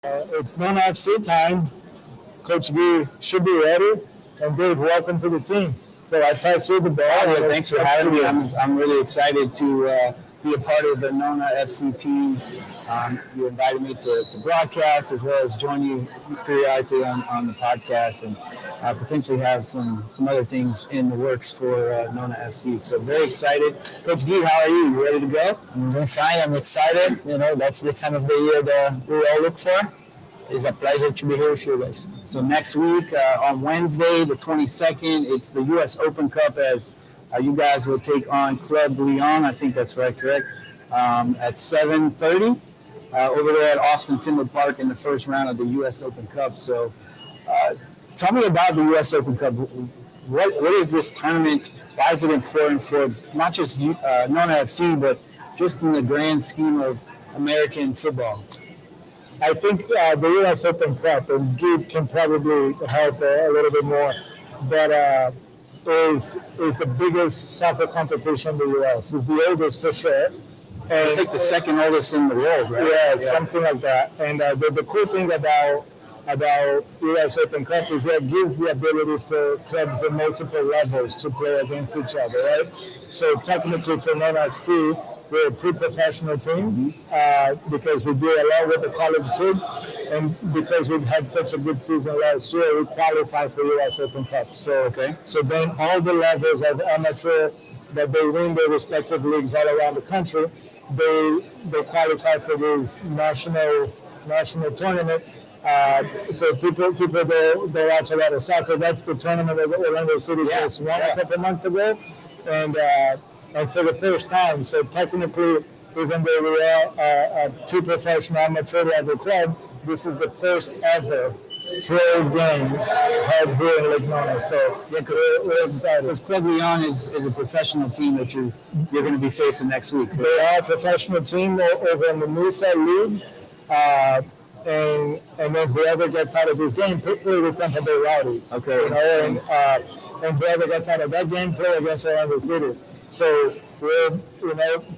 It's Nona FC time. Coach B should be ready. And Dave, welcome to the team. So I pass you the ball. Fabio, thanks for having me. I'm really excited to be a part of the Nona FC team. You invited me to broadcast as well as join you periodically on the podcast and potentially have some other things in the works for Nona FC. So very excited. Coach G, how are you? You ready to go? I'm doing fine. I'm excited. You know, that's the time of the year that we all look for. It's a pleasure to be here with you guys. So next week on Wednesday, the 22nd, it's the U.S. Open Cup as you guys will take on Club Lyon. I think that's right, correct? At 7:30 over there at Austin Timber Park in the first round of the U.S. Open Cup. So tell me about the U.S. Open Cup. What is this tournament? Why is it important for not just Nona FC, but just in the grand scheme of American football? I think the U.S. Open Cup, and Gabe can probably help a little bit more, but is the biggest soccer competition in the U.S. It's the oldest for sure. And it's like the second oldest in the world, right? Yeah, something like that. And the cool thing about U.S. Open Cup is that it gives the ability for clubs at multiple levels to play against each other, right? So technically for Nona FC, we're a pre-professional team because we do a lot with the college kids, and because we had such a good season last year, we qualify for U.S. Open Cup. So then all the levels of amateur that they win their respective leagues all around the country, they qualify for this national tournament. For people that watch a lot of soccer, that's the tournament that Orlando City just won a couple months ago, and for the first time. So technically, even though we are a pre-professional amateur level club, this is the first ever pro game held here in Lake Nona. So we're excited. Because Club Lyon is a professional team that you're going to be facing next week. They are a professional team over in the Musa League. And then whoever gets out of this game play with Tampa Bay Rowdies. Okay. You know, and whoever gets out of that game play against Orlando City. So we're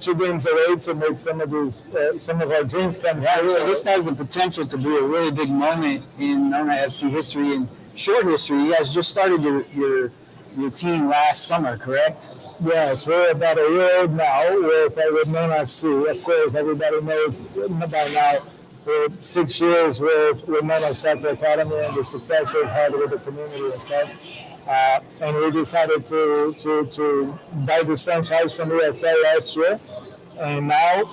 2 games away to make some of our dreams come true. So this has the potential to be a really big moment in Nona FC history and short history. You guys just started your team last summer, correct? Yes, we're about a year old now with Nona FC. Of course, everybody knows by now. We're 6 years with Nona Soccer Academy and the success we've had with the community and stuff. And we decided to buy this franchise from USA last year. And now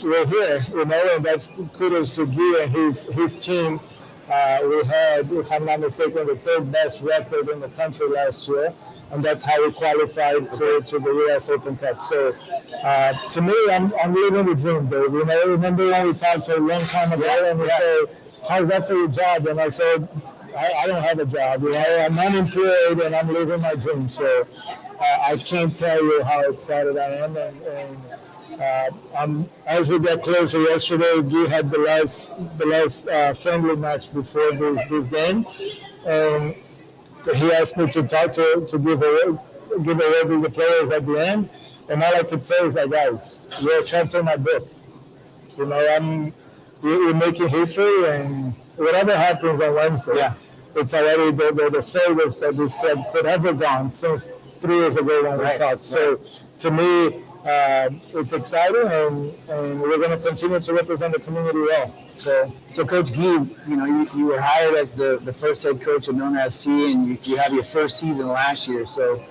we're here, and that's kudos to Guy and his team. We had, if I'm not mistaken, the 3rd best record in the country last year. And that's how we qualified to the U.S. Open Cup. So, to me, I'm living the dream, Dave. Remember when we talked a long time ago and we said, how's that for your job? And I said, I don't have a job. I'm unemployed and I'm living my dream. So, I can't tell you how excited I am. And as we get closer, yesterday, we had the last friendly match before this game. And he asked me to talk to give away to the players at the end, and all I could say is like, guys, you're a chapter in my book. We're making history, and whatever happens on Wednesday, it's already the furthest that this club could ever gone since 3 years ago when we talked. So to me, It's exciting, and we're going to continue to represent the community well. So Coach Guy, you were hired as the first head coach of Nona FC, and you have your first season last year. So,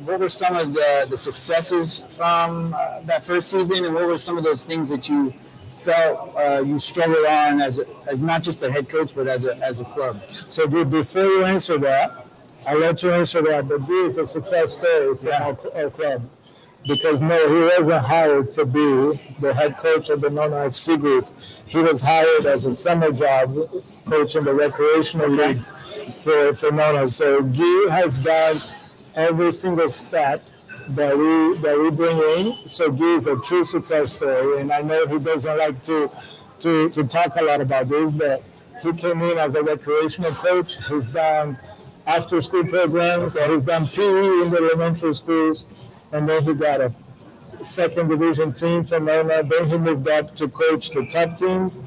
what were some of the successes from that first season, and what were some of those things that you felt you struggled on as not just a head coach, but as a club? So before you answer that, I'll let you answer that. But this is a success story for our club. Because no, he wasn't hired to be the head coach of the Nona FC group. He was hired as a summer job coach in the recreational league for Nona. So Guy has done every single step that we bring in. So Guy is a true success story, and I know he doesn't like to talk a lot about this, but he came in as a recreational coach. He's done after school programs, and he's done PE in the elementary schools. And then he got a second division team from Nona. Then he moved up to coach the top teams.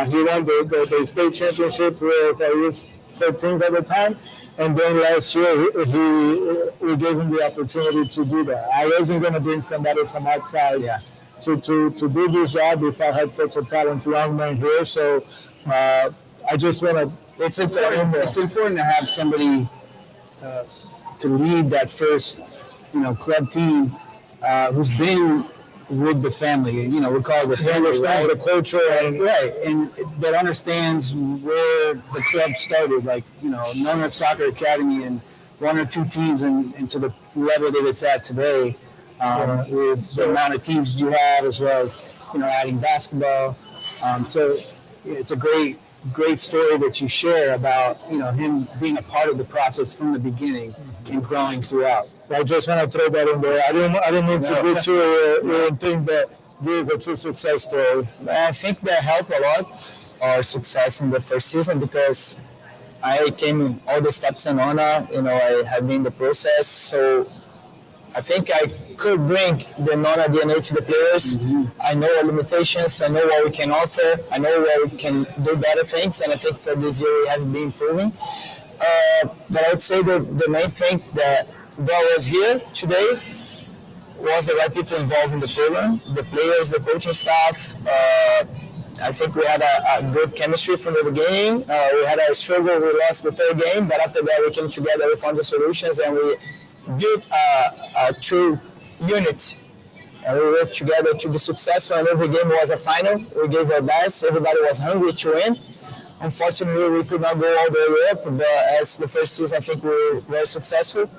He won the state championship with youth 14s at the time. And then last year, we gave him the opportunity to do that. I wasn't going to bring somebody from outside to do this job if I had such a talented young man here. So I just want to. It's important to have somebody to lead that first club team who's been with the family. We call it the family, right? The culture, and that understands where the club started. Like Nona Soccer Academy and one or two teams, and to the level that it's at today, with the amount of teams you have, as well as adding basketball. So it's a great story that you share about him being a part of the process from the beginning and growing throughout. I just want to throw that in there. I didn't mean to get you think that this is a true success story. I think that helped a lot our success in the first season because I came all the steps in Nona. I have been in the process, so I think I could bring the Nona DNA to the players. Mm-hmm. I know our limitations. I know what we can offer. I know where we can do better things, and I think for this year we have been improving. But I would say that the main thing that brought us here today was the right people involved in the program, the players, the coaching staff. I think we had a good chemistry from the beginning. We had a struggle. We lost the third game, but after that we came together, we found the solutions, and we built a true unit. And we worked together to be successful, and every game was a final. We gave our best. Everybody was hungry to win. Unfortunately, we could not go all the way up, but as the first season, I think we were very successful.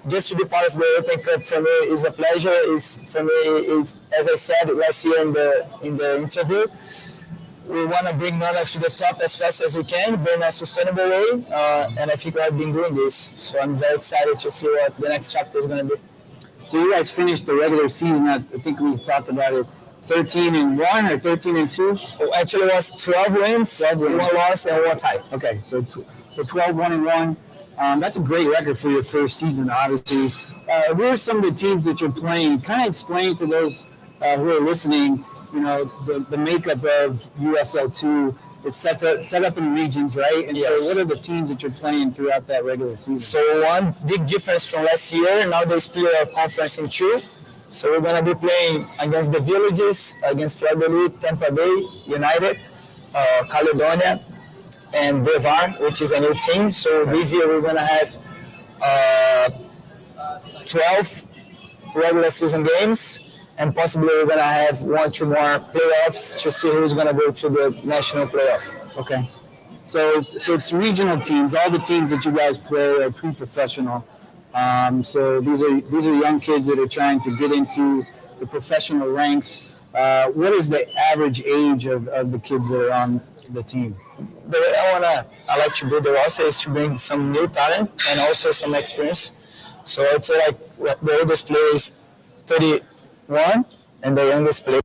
Just to be part of the Open Cup for me is a pleasure. As I said last year in the interview, we want to bring Nona to the top as fast as we can, but in a sustainable way, and I think we have been doing this. So I'm very excited to see what the next chapter is going to be. So you guys finished the regular season at, I think we talked about it, 13-1 or 13-2? Well, actually, it was 12 wins, 1 loss, and 1 tie. Okay, so 12-1-1. That's a great record for your first season, obviously. Who are some of the teams that you're playing? Kind of explain to those who are listening, the makeup of USL2. It's set up in regions, right? And yes. So what are the teams that you're playing throughout that regular season? So one big difference from last year, now they split our conference in two. So we're going to be playing against the Villages, against Fleur-de-Lis, Tampa Bay, United, Caledonia, and Brevard, which is a new team. So this year we're going to have 12 regular season games, and possibly we're going to have 1 or 2 more playoffs to see who's going to go to the national playoff. Okay. So it's regional teams. All the teams that you guys play are pre-professional. So these are young kids that are trying to get into the professional ranks. What is the average age of the kids that are on the team? The way I like to build the roster is to bring some new talent and also some experience. So I'd say like the oldest player is 31 and the youngest player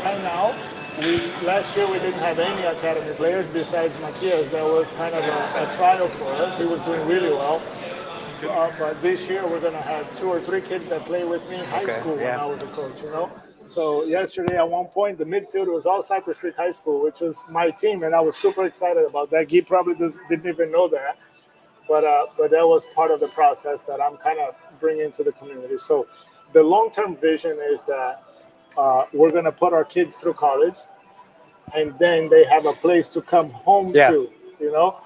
behind now. Last year we didn't have any academy players besides Matias. That was kind of a trial for us. He was doing really well. But this year we're going to have 2 or 3 kids that play with me in high school when I was a coach, you know. So yesterday at one point the midfield was all Cypress Creek High School, which was my team, and I was super excited about that. Guy probably didn't even know that, but that was part of the process that I'm kind of bringing to the community. So the long-term vision is that we're going to put our kids through college, and then they have a place to come home to, you know,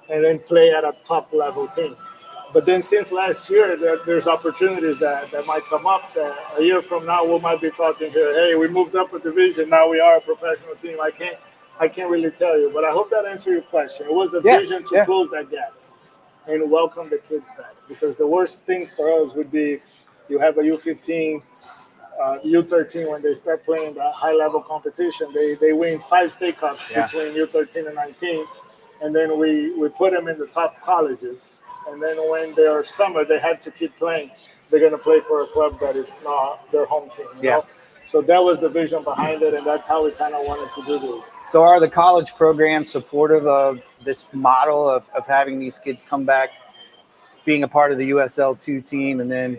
and then play at a top level team. But then since last year, there's opportunities that might come up that a year from now we might be talking here. Hey, we moved up a division. Now we are a professional team. I can't really tell you, but I hope that answered your question. It was a vision to close that gap and welcome the kids back. Because the worst thing for us would be you have a U15, U13 when they start playing that high level competition. They win 5 state cups between U13 and 19, and then we put them in the top colleges. And then when they're summer, they have to keep playing. They're going to play for a club that is not their home team. You know? So that was the vision behind it, and that's how we kind of wanted to do this. So are the college programs supportive of this model of having these kids come back, being a part of the USL2 team, and then,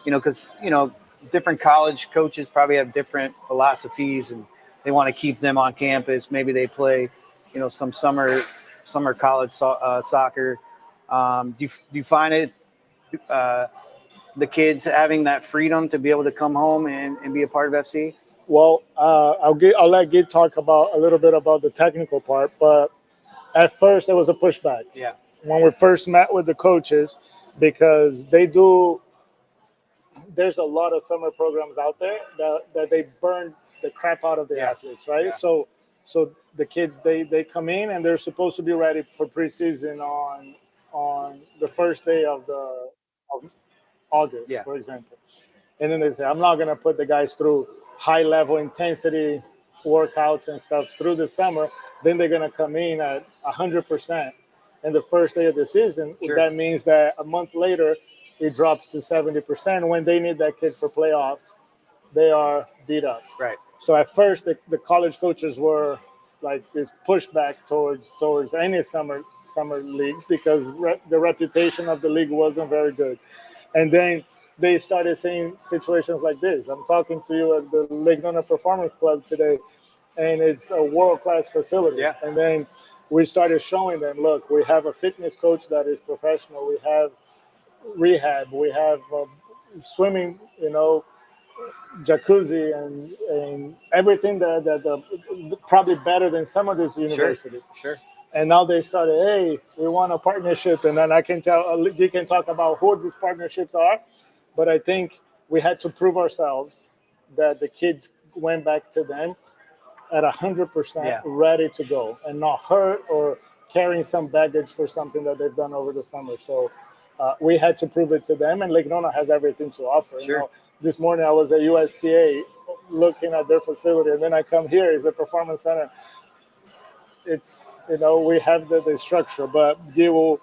you know, because, you know, different college coaches probably have different philosophies, and they want to keep them on campus. Maybe they play, you know, some summer college soccer. Do you find it the kids having that freedom to be able to come home and be a part of FC? Well, I'll let Gid talk about a little bit about the technical part, but at first it was a pushback. Yeah. When we first met with the coaches, because there's a lot of summer programs out there that they burn the crap out of the athletes, right? Yeah. So the kids, they come in and they're supposed to be ready for preseason on the first day of August, for example. And then they say, I'm not going to put the guys through high-level intensity workouts and stuff through the summer. Then they're going to come in at 100%. And the first day of the season, that means that a month later, it drops to 70%. When they need that kid for playoffs, they are beat up. Right. So at first, the college coaches were like this pushback towards any summer leagues because the reputation of the league wasn't very good. And then they started seeing situations like this. I'm talking to you at the Lake Nona Performance Club today, and it's a world-class facility. Yeah. And then we started showing them, look, we have a fitness coach that is professional. We have rehab. We have swimming, you know, jacuzzi and everything that probably better than some of these universities. Sure. And now they started, hey, we want a partnership. And then I can tell, you can talk about who these partnerships are. But I think we had to prove ourselves that the kids went back to them at 100% ready to go and not hurt or carrying some baggage for something that they've done over the summer. So we had to prove it to them. And Lake Nona has everything to offer. Sure. You know, this morning I was at USTA looking at their facility. And then I come here, it's a performance center. It's, you know, we have the structure, but Guy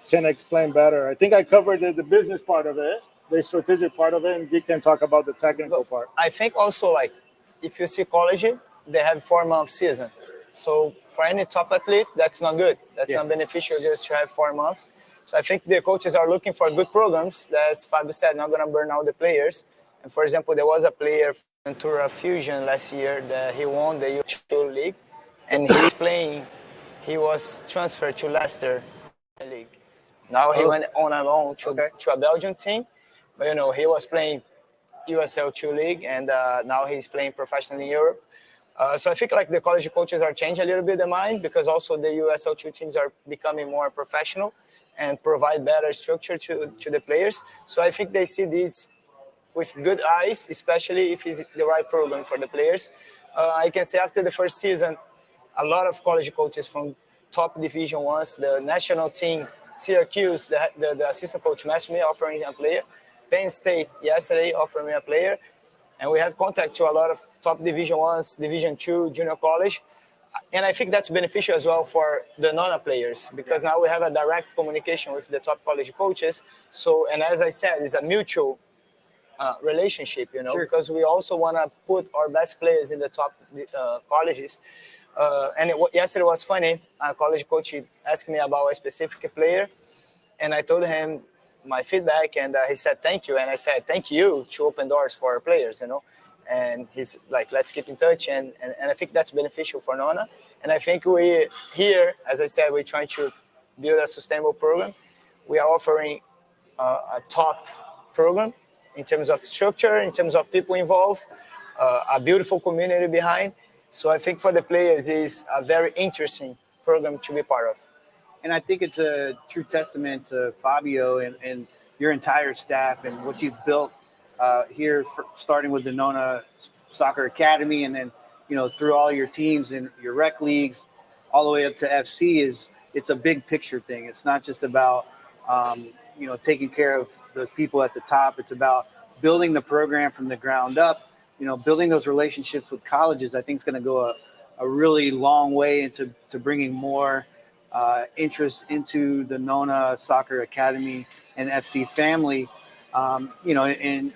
can explain better. I think I covered the business part of it, the strategic part of it, and Guy can talk about the technical part. I think also, like, if you see college, they have 4-month season. So for any top athlete, that's not good. That's not beneficial just to have 4 months. So I think the coaches are looking for good programs that, as Fabio said, not going to burn out the players. And for example, there was a player from Ventura Fusion last year that he won the U2 League. And he's playing, he was transferred to Leicester League. Now he went on a loan to a Belgian team. But, you know, he was playing USL2 League, and now he's playing professionally in Europe. So I think like the college coaches are changing a little bit their mind because also the USL2 teams are becoming more professional and provide better structure to the players. So I think they see this with good eyes, especially if it's the right program for the players. I can say after the first season, a lot of college coaches from top Division Ones, the national team, Syracuse, the assistant coach messaged me offering a player. Penn State yesterday offered me a player. And we have contact to a lot of top Division Ones, Division Two, junior college. And I think that's beneficial as well for the Nona players because now we have a direct communication with the top college coaches. So, and as I said, it's a mutual relationship, Sure. because we also want to put our best players in the top colleges. And yesterday was funny. A college coach asked me about a specific player, and I told him my feedback, and he said thank you, and I said thank you to open doors for our players, And he's like, let's keep in touch, and I think that's beneficial for Nona. And I think we here, as I said, we're trying to build a sustainable program. We are offering a top program in terms of structure, in terms of people involved, a beautiful community behind. So I think for the players, is a very interesting program to be part of. And I think it's a true testament to Fabio and your entire staff and what you've built here, starting with the Nona Soccer Academy, and then through all your teams and your rec leagues, all the way up to FC. It's a big picture thing. It's not just about taking care of the people at the top. It's about building the program from the ground up. Building those relationships with colleges. I think is going to go a really long way into bringing more interest into the Nona Soccer Academy and FC family. In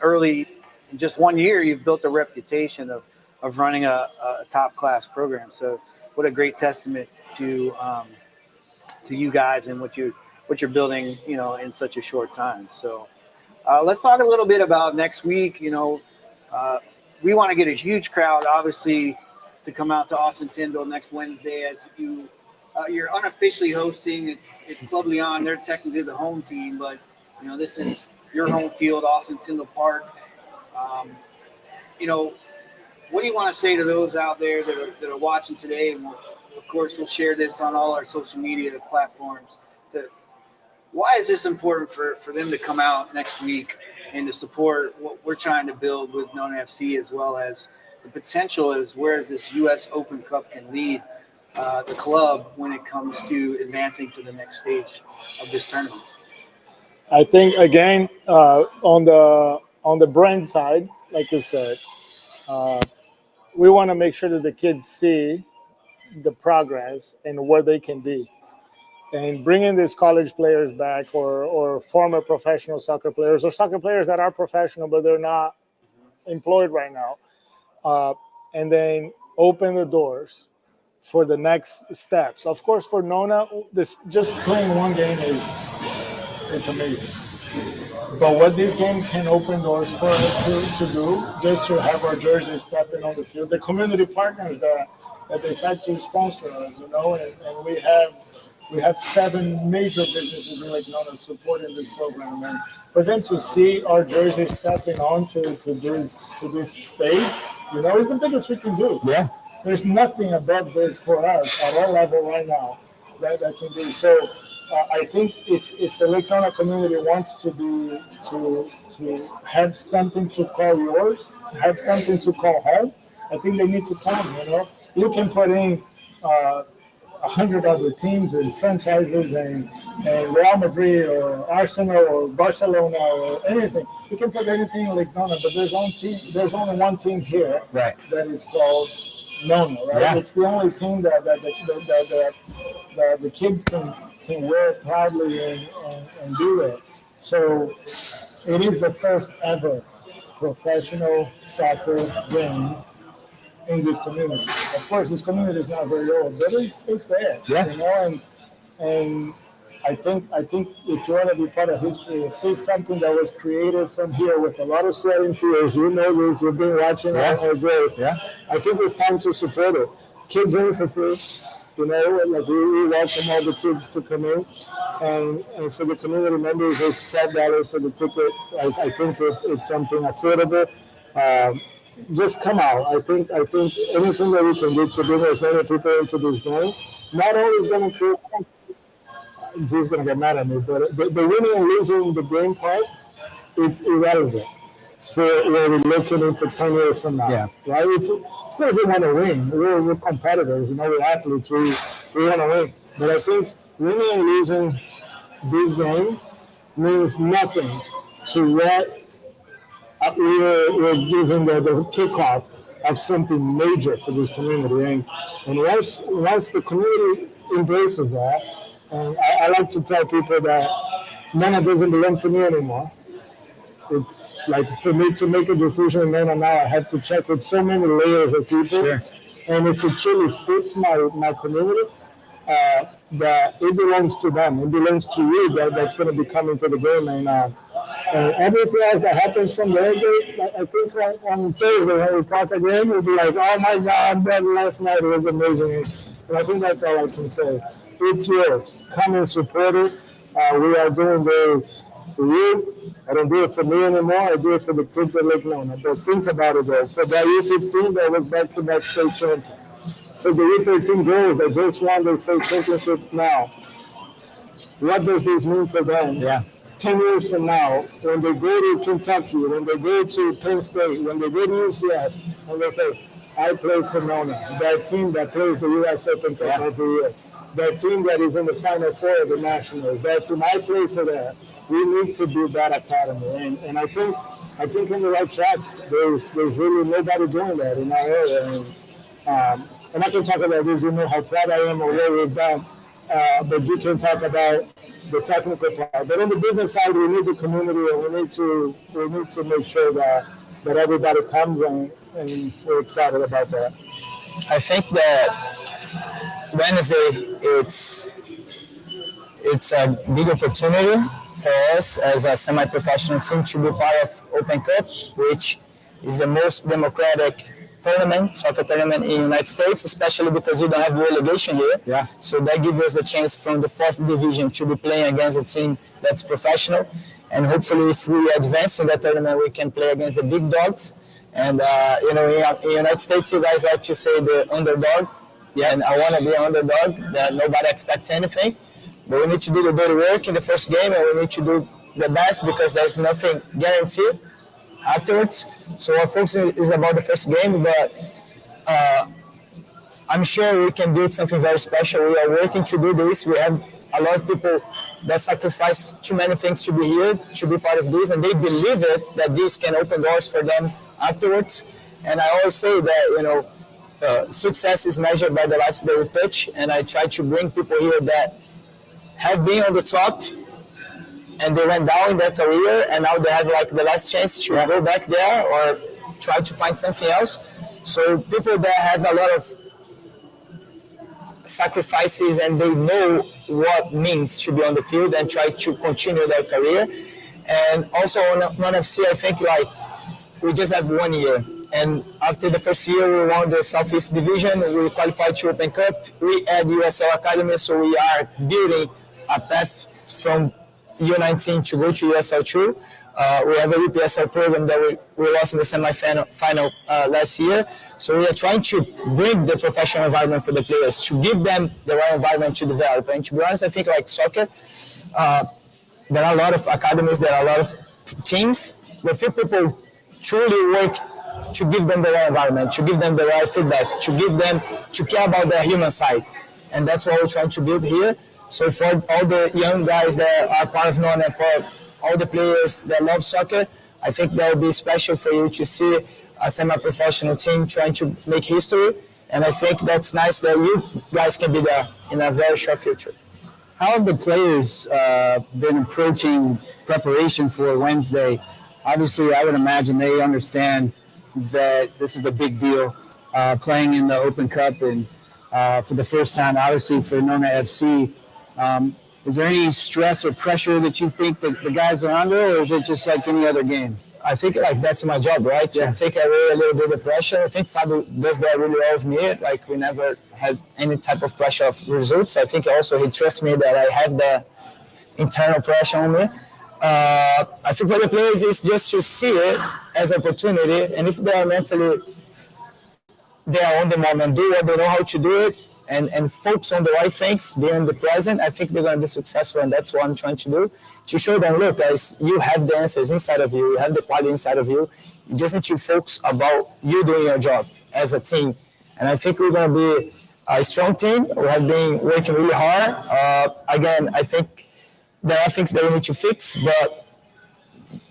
just 1 year, you've built a reputation of running a top class program. So what a great testament to you guys and what you're building, in such a short time. So let's talk a little bit about next week. We want to get a huge crowd, obviously, to come out to Austin Tyndall next Wednesday as you're unofficially hosting. It's Club Leon. They're technically the home team, but this is your home field, Austin Tyndall Park. What do you want to say to those out there that are watching today? And of course, we'll share this on all our social media platforms. Why is this important for them to come out next week and to support what we're trying to build with Nona FC, as well as the potential is where this U.S. Open Cup can lead the club when it comes to advancing to the next stage of this tournament? I think again on the brand side, like you said, we want to make sure that the kids see the progress and where they can be. And bringing these college players back, or former professional soccer players, or soccer players that are professional but they're not employed right now, and then open the doors for the next steps. Of course, for Nona, this just playing one game it's amazing. But what this game can open doors for us to do, just to have our jerseys stepping on the field, the community partners that decide to sponsor us, and we have 7 major businesses in Lake Nona supporting this program, and for them to see our jerseys stepping onto this stage, is the biggest we can do. Yeah. There's nothing above this for us at our level right now that can do. So I think if the Lake Nona community wants to have something to call yours, have something to call home, I think they need to come. You can put in 100 other teams and franchises and Real Madrid or Arsenal or Barcelona or anything. You can put anything in Lake Nona, but there's only one team here, right, that is called Nona, right? Yeah. It's the only team that the kids can wear proudly and do that. So it is the first ever professional soccer game in this community. Of course, this community is not very old, but it's there. Yeah. And I think if you want to be part of history, see something that was created from here with a lot of sweat and tears. This, you've been watching our growth. Yeah. I think it's time to support it. Kids in for free. We welcome all the kids to come in, and for the community members, it's $12 for the ticket. I think it's something affordable. Just come out. I think anything that we can do to bring as many people into this game, not only is going to create. He's going to get mad at me, but the winning and losing the game part, it's irrelevant for where we're looking in for 10 years from now. Yeah. Right? Of course, we want to win. We're competitors. We're athletes. We want to win. But I think winning and losing this game means nothing to what we're giving the kickoff of something major for this community. And once the community embraces that, and I like to tell people that Nona doesn't belong to me anymore. it's like for me to make a decision then and now I have to check with so many layers of people. Sure. And if it truly fits my community, that it belongs to them. It belongs to you that's going to be coming to the game. And everything else that happens from there, I think on Thursday when we talk again, we'll be like, oh my God, that last night was amazing. And I think that's all I can say. It's yours. Come and support it. We are doing this for you. I don't do it for me anymore. I do it for the kids at Lake Nona. But think about it though. For that U15 that was back-to-back state champions. For the U13 girls that just won the state championship now. What does this mean for them? Yeah. 10 years from now, when they go to Kentucky, when they go to Penn State, when they go to UCF, and they say, I played for Nona, that team that plays the U.S. Open Cup every year, that team that is in the Final Four of the Nationals, that team, I play for that. We need to build that academy. And I think in the right track, there's really nobody doing that in our area. And I can talk about this, you know, how proud I am of what we've done. But you can talk about the technical part. But on the business side, we need the community, and we need to make sure that everybody comes and we're excited about that. I think that Wednesday it's a big opportunity for us as a semi-professional team to be part of Open Cup, which is the most democratic soccer tournament in the United States, especially because we don't have relegation here. Yeah. So that gives us a chance from the 4th division to be playing against a team that's professional. And hopefully if we advance in that tournament, we can play against the big dogs. And, in the United States, you guys like to say the underdog. Yeah. And I want to be an underdog, that nobody expects anything. But we need to do the dirty work in the first game, and we need to do the best because there's nothing guaranteed afterwards. So our focus is about the first game, but I'm sure we can build something very special. We are working to do this. We have a lot of people that sacrifice too many things to be here, to be part of this, and they believe it, that this can open doors for them afterwards. And I always say that, success is measured by the lives that you touch, and I try to bring people here that have been on the top and they went down in their career, and now they have like the last chance to go back there or try to find something else. So people that have a lot of sacrifices and they know what it means to be on the field and try to continue their career. And also on non-FC, I think like we just have 1 year. And after the first year, we won the Southeast Division. We qualified to Open Cup. We add USL Academy, so we are building a path from U19 to go to USL2. We have a UPSL program that we lost in the semi-final last year. So we are trying to bring the professional environment for the players, to give them the right environment to develop. And to be honest, I think like soccer, there are a lot of academies, there are a lot of teams, but few people truly work to give them the right environment, to give them the right feedback, to care about their human side. And that's what we're trying to build here. So for all the young guys that are part of Nona, for all the players that love soccer, I think that will be special for you to see a semi-professional team trying to make history. And I think that's nice that you guys can be there in a very short future. How have the players been approaching preparation for Wednesday? Obviously, I would imagine they understand that this is a big deal, playing in the Open Cup and for the first time, obviously, for Nona FC. Is there any stress or pressure that you think that the guys are under, or is it just like any other game? I think like that's my job, right? To take away a little bit of pressure. I think Fabio does that really well with me. Like we never had any type of pressure of results. I think also he trusts me that I have the internal pressure on me. I think for the players, it's just to see it as an opportunity, and if they are mentally, they are on the moment, do what they know how to do it, and focus on the right things, be in the present, I think they're going to be successful, and that's what I'm trying to do, to show them, look, guys, you have the answers inside of you, you have the quality inside of you, you just need to focus about you doing your job as a team, and I think we're going to be a strong team. We have been working really hard. Again, I think there are things that we need to fix, but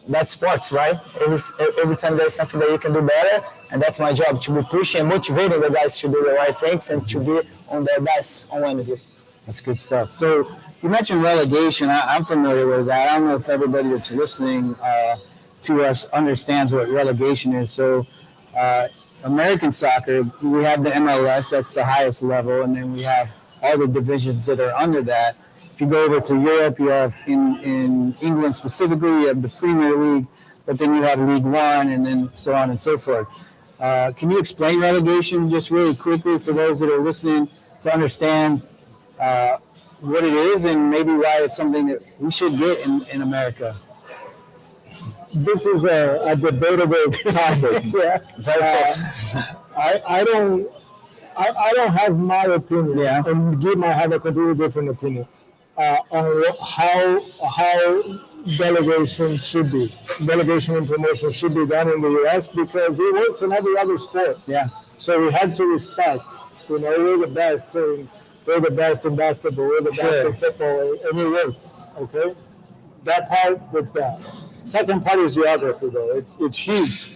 that's sports, right? Every time there's something that you can do better, and that's my job, to be pushing and motivating the guys to do the right things and to be on their best on Wednesday. That's good stuff. So you mentioned relegation. I'm familiar with that. I don't know if everybody that's listening to us understands what relegation is. So, American soccer, we have the MLS, that's the highest level, and then we have all the divisions that are under that. If you go over to Europe, you have in England specifically, you have the Premier League, but then you have League One, and then so on and so forth. Can you explain relegation just really quickly for those that are listening to understand what it is and maybe why it's something that we should get in America? This is a debatable topic. Yeah. I don't have my opinion, and Guy might have a completely different opinion on how delegation and promotion should be done in the U.S. because it works in every other sport. Yeah. So we have to respect. We're the best. We're the best in basketball. We're the best in football, and it works. Okay. That part, it's that. Second part is geography, though. It's huge.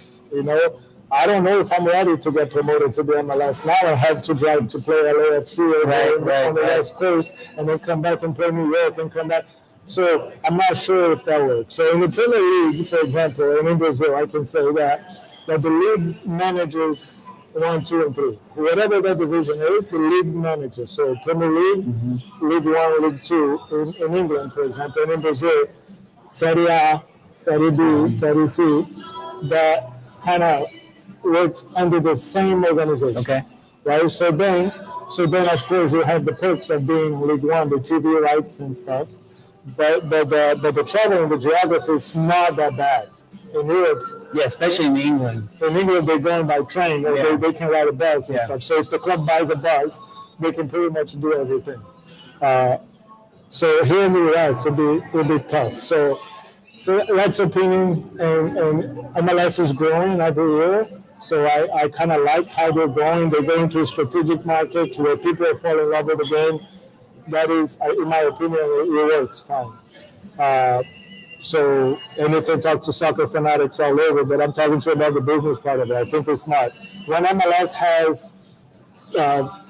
I don't know if I'm ready to get promoted to the MLS. Now I have to drive to play LAFC on the West Coast and then come back and play New York and come back. So I'm not sure if that works. So in the Premier League, for example, and in Brazil, I can say that the league manages 1, 2, and 3. Whatever that division is, the league manages. So Premier League, League 1, League 2 in England, for example, and in Brazil, Serie A, Serie B, Serie C, that kind of works under the same organization. Okay. Right? So then, of course, you have the perks of being League One, the TV rights and stuff. But the travel and the geography is not that bad. In Europe, especially in England. In England, they're going by train, or they can ride a bus and stuff. So if the club buys a bus, they can pretty much do everything. So here in the US, it'll be tough. So that's opinion, and MLS is growing every year. So I kind of like how they're going. They're going to strategic markets where people are falling in love with the game. That is, in my opinion, it works fine. And you can talk to soccer fanatics all over, but I'm talking to you about the business part of it. I think it's smart. When MLS has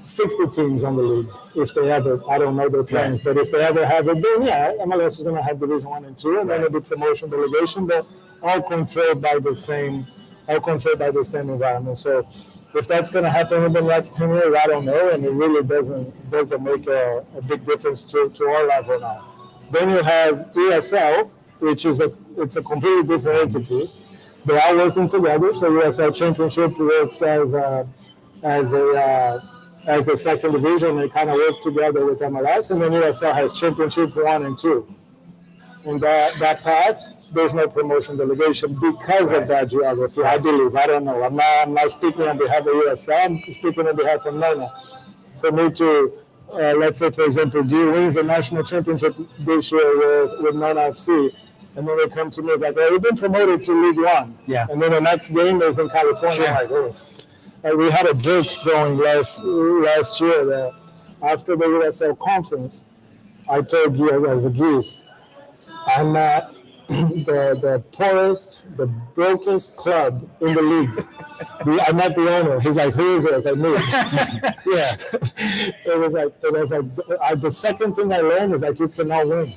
60 teams on the league, if they ever, I don't know their plans, but if they ever have it, then MLS is going to have Division 1 and 2, and then it'll be promotion delegation, but all controlled by the same environment. So if that's going to happen in the next 10 years, I don't know, and it really doesn't make a big difference to our level now. Then you have ESL, which is it's a completely different entity. They are working together, so ESL Championship works as the second division. They kind of work together with MLS, and then ESL has Championship 1 and 2. In that path, there's no promotion delegation because of that geography, I believe. I don't know. I'm not speaking on behalf of ESL. I'm speaking on behalf of Nona. For me to, let's say, for example, Guy wins the national championship this year with Nona FC, and then they come to me like, "Oh, we've been promoted to League One." Yeah. And then the next game is in California. Sure. Like, oh. We had a joke going last year that after the USL conference, I told you as a Guy, I'm not the poorest, the brokest club in the league. I met the owner. He's like, "Who is it?" I was like, "Me." Yeah. It was like the second thing I learned is like you cannot win.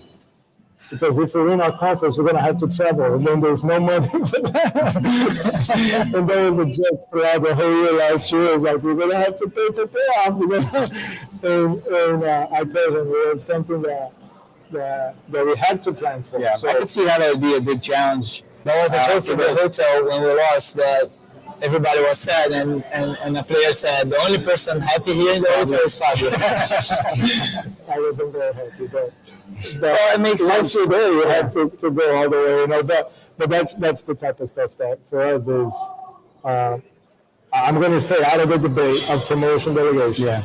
Because if we win our conference, we're going to have to travel, and then there's no money for that. And there was a joke throughout the whole year last year. It was like, we're going to have to pay for playoffs. And I told him it was something that we have to plan for. Yeah, so I could see how that would be a big challenge. That was a joke in the hotel when we lost that everybody was sad, and the player said, the only person happy here in the hotel is Fabio. I wasn't very happy, but it makes once sense. you're there, you have to go all the way, But that's the type of stuff that for us is. I'm going to stay out of the debate of promotion delegation. Yeah.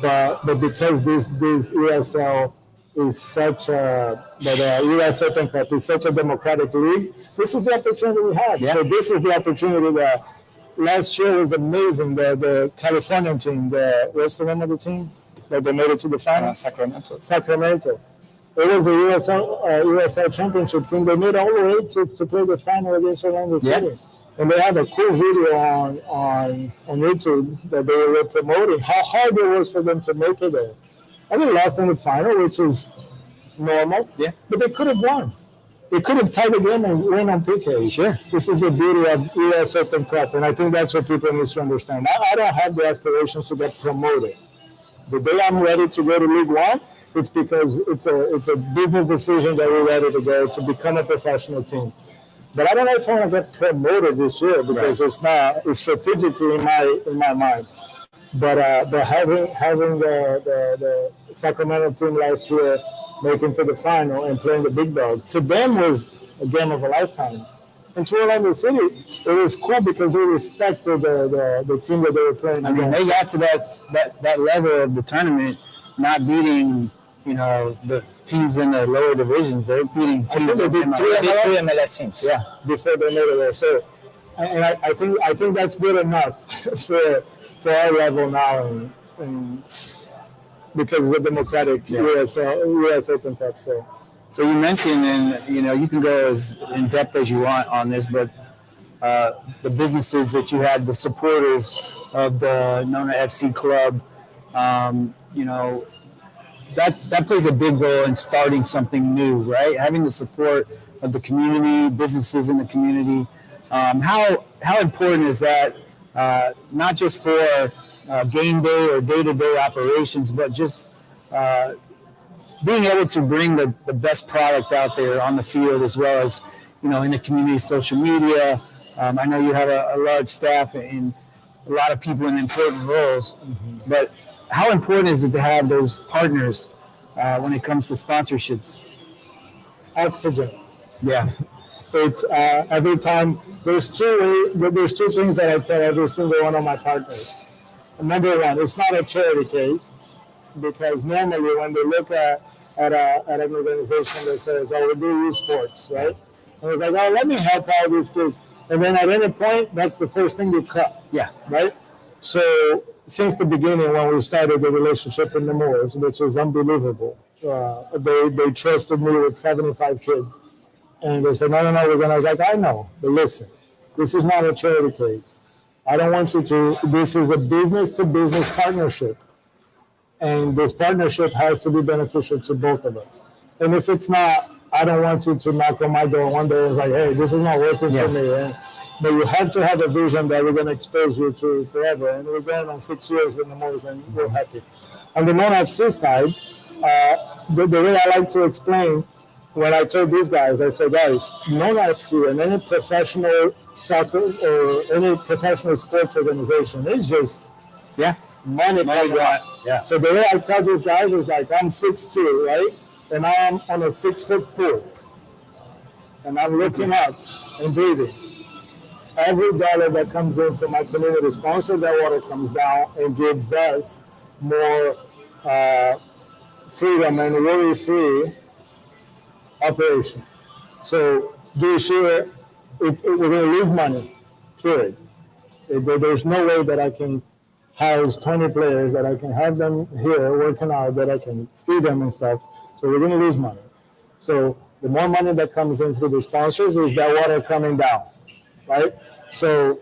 But because this ESL is such the US Open Cup is such a democratic league, this is the opportunity we have. Yeah. So this is the opportunity that last year was amazing. The Californian team, what's the name of the team that they made it to the final? Sacramento. It was a USL championship team. They made it all the way to play the final against Orlando City. And they had a cool video on YouTube that they were promoting how hard it was for them to make it there. And they lost in the final, which is normal. Yeah. But they could have won. it could have tied the game and win on PK. Sure. This is the beauty of US Open Cup, and I think that's what people need to understand. I don't have the aspirations to get promoted. The day I'm ready to go to League One, it's because it's a business decision that we're ready to go to become a professional team. But I don't know if I want to get promoted this year because it's strategically in my mind. But having the Sacramento team last year making to the final and playing the big dog, to them was a game of a lifetime. And to Orlando City, it was cool because they respected the team that they were playing I mean, against. they got to that level of the tournament, not beating, the teams in the lower divisions. They're beating teams they beat in Three MLS teams. Yeah. before they made it there. So, and I think that's good enough for our level now, and because of the democratic US Open Cup. So you mentioned, and you can go as in depth as you want on this, but the businesses that you had, the supporters of the Nona FC club, that plays a big role in starting something new, right? Having the support of the community, businesses in the community. How important is that? Not just for game day or day-to-day operations, but just being able to bring the best product out there on the field, as well as in the community, social media. I know you have a large staff and a lot of people in important roles, but how important is it to have those partners when it comes to sponsorships? Oxygen. Yeah. It's every time there's two things that I tell every single one of my partners. Number one, it's not a charity case, because normally when they look at an organization that says, "Oh, we do youth sports," right? And it's like, "Oh, let me help all these kids," and then at any point, that's the first thing you cut. Yeah. Right. So since the beginning, when we started the relationship in the Moors, which is unbelievable, they trusted me with 75 kids. And they said, no, we're going to. I was like, I know, but listen, this is not a charity case. I don't want you to, this is a business-to-business partnership. And this partnership has to be beneficial to both of us. And if it's not, I don't want you to knock on my door one day and like, hey, this is not working for me. But you have to have a vision that we're going to expose you to forever. And we're going on 6 years with the Moors, and we're happy. On the Nona FC side, the way I like to explain, when I told these guys, I said, guys, Nona FC and any professional soccer or any professional sports organization is just money going. Yeah. So the way I tell these guys is like, I'm 6'2", right? And I'm on a 6-foot pool. And I'm looking up and breathing. Every dollar that comes in from my community sponsor, that water comes down and gives us more freedom and worry-free operation. So this year, we're going to lose money, period. There's no way that I can house 20 players, that I can have them here working out, that I can feed them and stuff. So we're going to lose money. So the more money that comes in through the sponsors is that water coming down, right? So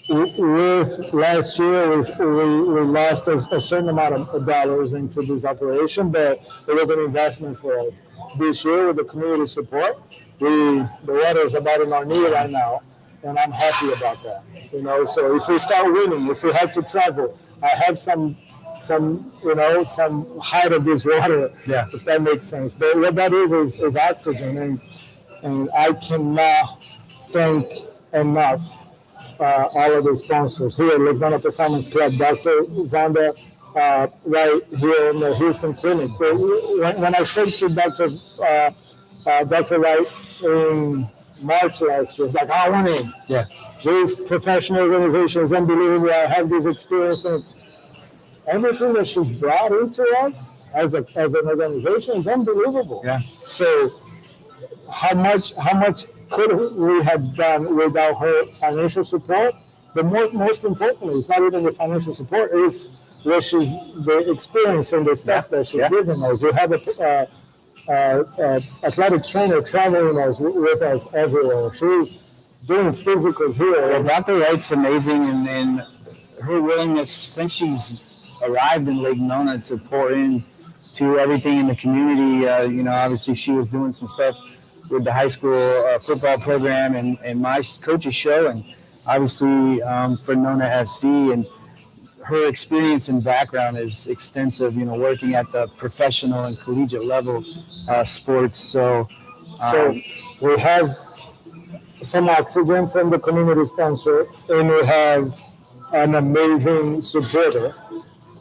with last year, we lost a certain amount of dollars into this operation, but it was an investment for us. This year, with the community support, the water is about in our knee right now, and I'm happy about that. So if we start winning, if we have to travel, I have some height of this water, if that makes sense. But what that is oxygen, and I cannot thank enough all of the sponsors here at Lake Nona Performance Club, Dr. Vanda, right here in the Houston clinic. But when I spoke to Dr. Wright in March last year, it's like, I want in. Yeah. This professional organization is unbelievable. I have this experience, and everything that she's brought into us as an organization is unbelievable. Yeah. So how much could we have done without her financial support? But most importantly, it's not even the financial support, it's the experience and the stuff that she's giving us. You have a athletic trainer traveling with us everywhere. She's doing physicals here. Well, Dr. Wright's amazing, and her willingness since she's arrived in Lake Nona to pour in to everything in the community. Obviously she was doing some stuff with the high school football program and my coach's show, and obviously for Nona FC. And her experience and background is extensive, working at the professional and collegiate level sports. So we have some oxygen from the community sponsor, and we have an amazing supporter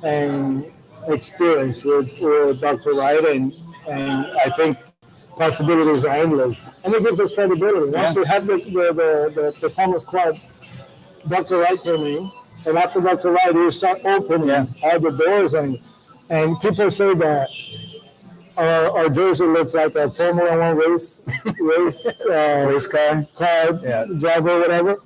and experience with Dr. Wright, and I think possibilities are endless. And it gives us credibility. Once we have the performance club, Dr. Wright came in, and after Dr. Wright, you start opening all the doors, and people say that our jersey looks like a Formula One race car driver, whatever.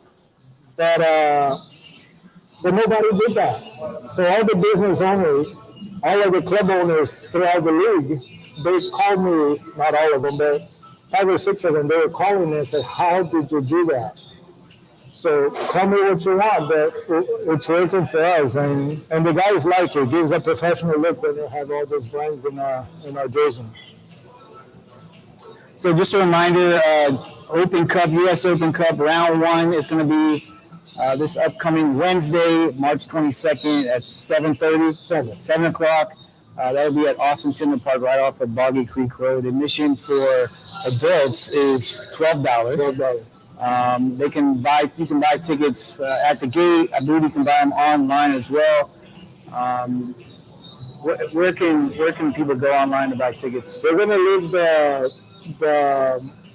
But nobody did that. So all the business owners, all of the club owners throughout the league, they called me, not all of them, but 5 or 6 of them, they were calling me and said, how did you do that? So call me what you want, but it's working for us. And the guys like it. It gives a professional look when you have all those brands in our jersey. So just a reminder, Open Cup, U.S. Open Cup, round 1 is going to be this upcoming Wednesday, March 22nd at 7 o'clock. That'll be at Austin Timber Park, right off of Boggy Creek Road. Admission for adults is $12. You can buy tickets at the gate. I believe you can buy them online as well. Where can people go online to buy tickets? We're going to leave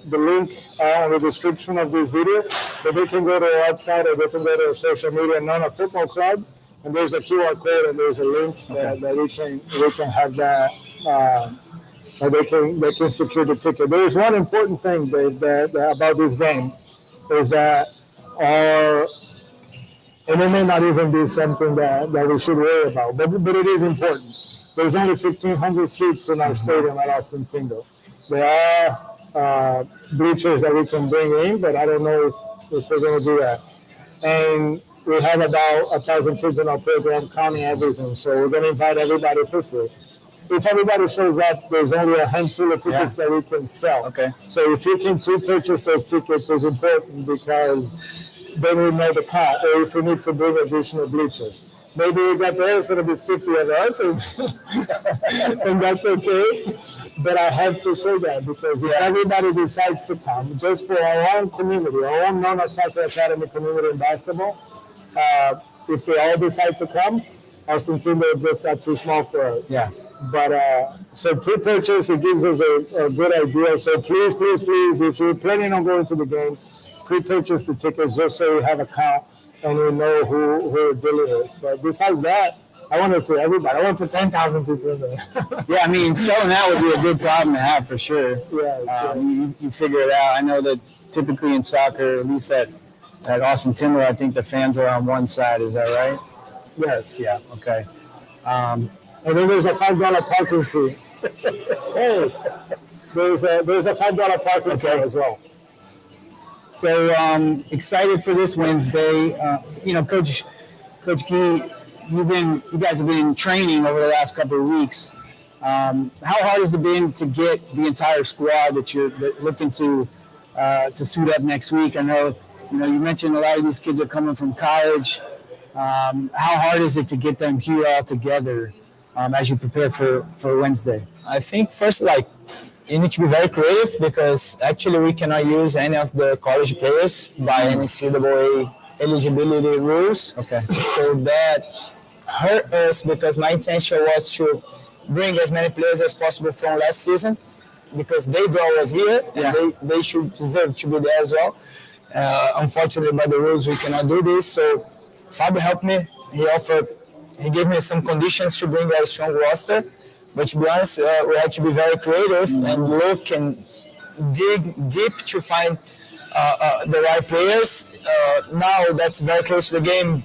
the link in the description of this video, but they can go to our website or they can go to our social media, Nona Football Club, and there's a QR code and there's a link that we can have that. They can secure the ticket. There is one important thing that about this game is that and it may not even be something that we should worry about, but it is important. There's only 1,500 seats in our stadium at Austin Tingle. There are bleachers that we can bring in, but I don't know if we're going to do that. And we have about 1,000 kids in our program, counting everything. So we're going to invite everybody for free. If everybody shows up, there's only a handful of tickets that we can sell. Okay. So if you can pre-purchase those tickets, it's important because then we know the count, or if we need to bring additional bleachers. Maybe we got there, it's going to be 50 of us, and that's okay. But I have to say that because if everybody decides to come, just for our own community, our own Nona Soccer Academy community in basketball, if they all decide to come, Austin Timber just got too small for us. Yeah. But so pre-purchase, it gives us a good idea. So please, if you're planning on going to the game, pre-purchase the tickets just so we have a count and we know who we're dealing with. But besides that, I want to see everybody. I want to put 10,000 people in there. Yeah, I mean, selling out would be a good problem to have for sure. Yeah. You figure it out. I know that typically in soccer, at least at Austin Timber, I think the fans are on one side. Is that right? Yes. Yeah. Okay. And then there's a $5 parking fee. Hey, there's a $5 parking fee as well. So excited for this Wednesday. Coach Key, you guys have been training over the last couple of weeks. How hard has it been to get the entire squad that you're looking to suit up next week? I know you mentioned a lot of these kids are coming from college. How hard is it to get them here all together as you prepare for Wednesday? I think first, you need to be very creative because actually we cannot use any of the college players by NCAA eligibility rules. Okay. So that hurt us because my intention was to bring as many players as possible from last season because they brought us here and they should deserve to be there as well. Unfortunately, by the rules, we cannot do this. So Fabio helped me. He gave me some conditions to bring a strong roster. But to be honest, we had to be very creative and look and dig deep to find the right players. Now that's very close to the game.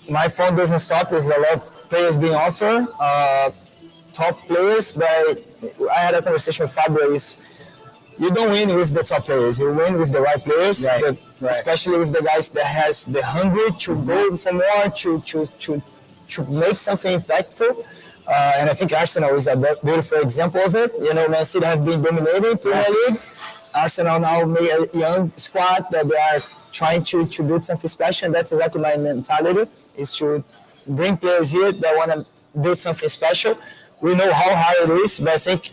My phone doesn't stop. There's a lot of players being offered, top players. But I had a conversation with Fabio. You don't win with the top players. You win with the right players, right. Especially with the guys that has the hunger to go for more, to make something impactful. And I think Arsenal is a beautiful example of it. You know, Man City have been dominating Premier League. Arsenal now made a young squad that they are trying to build something special. And that's exactly my mentality, is to bring players here that want to build something special. We know how hard it is, but I think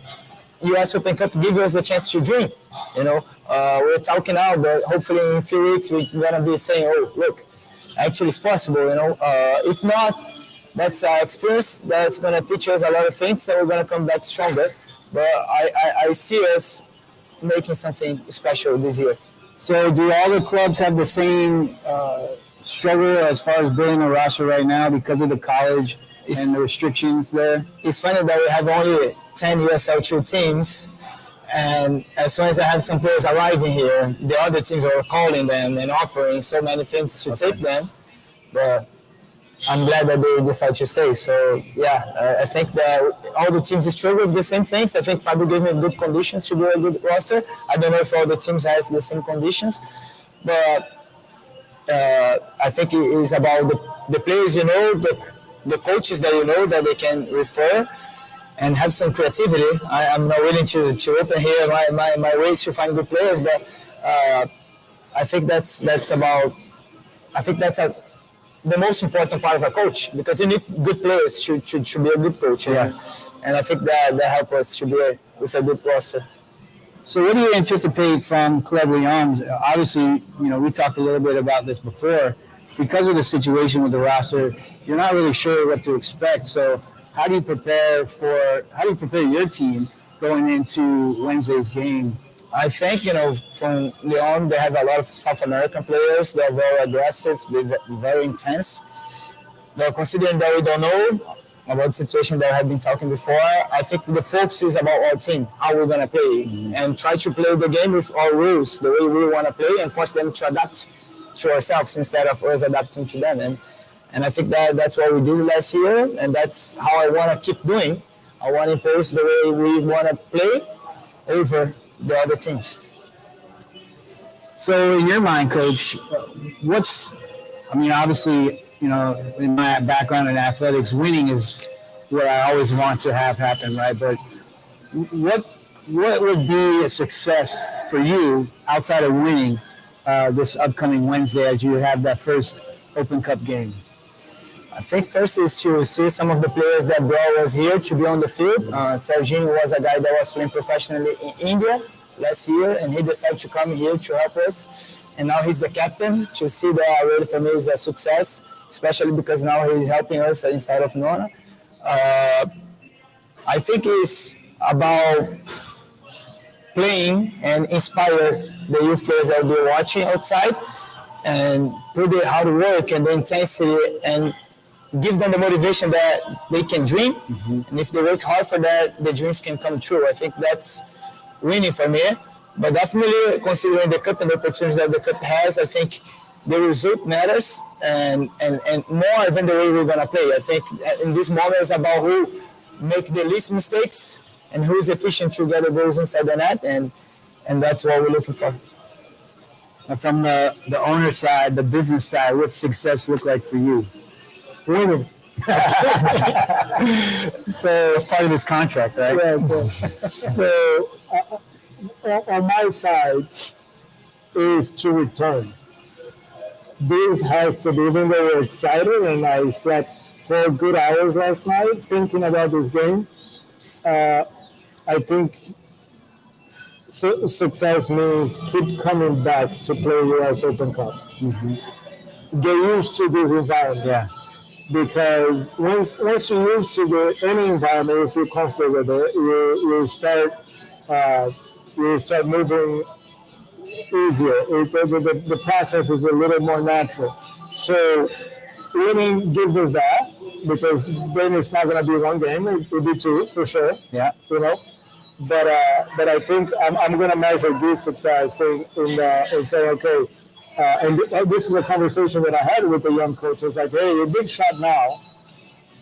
US Open Cup gives us the chance to dream. You know, we're talking now, but hopefully in a few weeks we're gonna be saying, "Oh, look, actually it's possible." You know, if not, that's our experience that's gonna teach us a lot of things, and we're gonna come back stronger. But I see us making something special this year. So, do all the clubs have the same struggle as far as building a roster right now because of the college and the restrictions there? It's funny that we have only 10 USL2 teams, and as soon as I have some players arriving here, the other teams are calling them and offering so many things to take them, but I'm glad that they decide to stay. So yeah, I think that all the teams struggle with the same things. I think Fabio gave me good conditions to build a good roster. I don't know if all the teams has the same conditions, but I think it is about the players, you know, the coaches that you know that they can refer and have some creativity. I'm not willing to open here my ways to find good players, but I think that's the most important part of a coach, because you need good players to be a good coach. Yeah. And I think that helps us to be with a good roster. So what do you anticipate from Club Leon? Obviously, you know, we talked a little bit about this before. Because of the situation with the roster, you're not really sure what to expect. So how do you prepare your team going into Wednesday's game? I think, you know, from Leon, they have a lot of South American players. They're very aggressive, they're very intense. But considering that we don't know about the situation that I have been talking before, I think the focus is about our team, how we're going to play, and try to play the game with our rules, the way we want to play, and force them to adapt to ourselves instead of us adapting to them. And I think that's what we did last year, and that's how I want to keep doing. I want to impose the way we want to play over the other teams. So in your mind, Coach, obviously, you know, in my background in athletics, winning is what I always want to have happen, right? But what would be a success for you outside of winning this upcoming Wednesday as you have that first Open Cup game? I think first is to see some of the players that brought us here to be on the field. Serginho was a guy that was playing professionally in India last year, and he decided to come here to help us. And now he's the captain. To see that already for me is a success, especially because now he's helping us inside of Nona. I think it's about playing and inspire the youth players that will be watching outside, and put the hard work and the intensity and give them the motivation that they can dream. And if they work hard for that, the dreams can come true. I think that's winning for me. But definitely considering the cup and the opportunities that the cup has, I think the result matters and more than the way we're going to play. I think in this moment it's about who make the least mistakes and who's efficient to get the goals inside the net, and that's what we're looking for. And from the owner side, the business side, what's success look like for you? Winning. So it's part of this contract, right? Yeah, so on my side is to return. This has to be, even though we're excited, and I slept 4 good hours last night thinking about this game. I think success means keep coming back to play US Open Cup. Get used to this environment. Yeah. Because once you're used to any environment, you feel comfortable with it, you start moving easier. The process is a little more natural. So winning gives us that, because then it's not going to be one game; it'll be 2 for sure. Yeah. You know. But I think I'm going to measure this success in saying, okay. And this is a conversation that I had with the young coaches. Like, hey, you're a big shot now.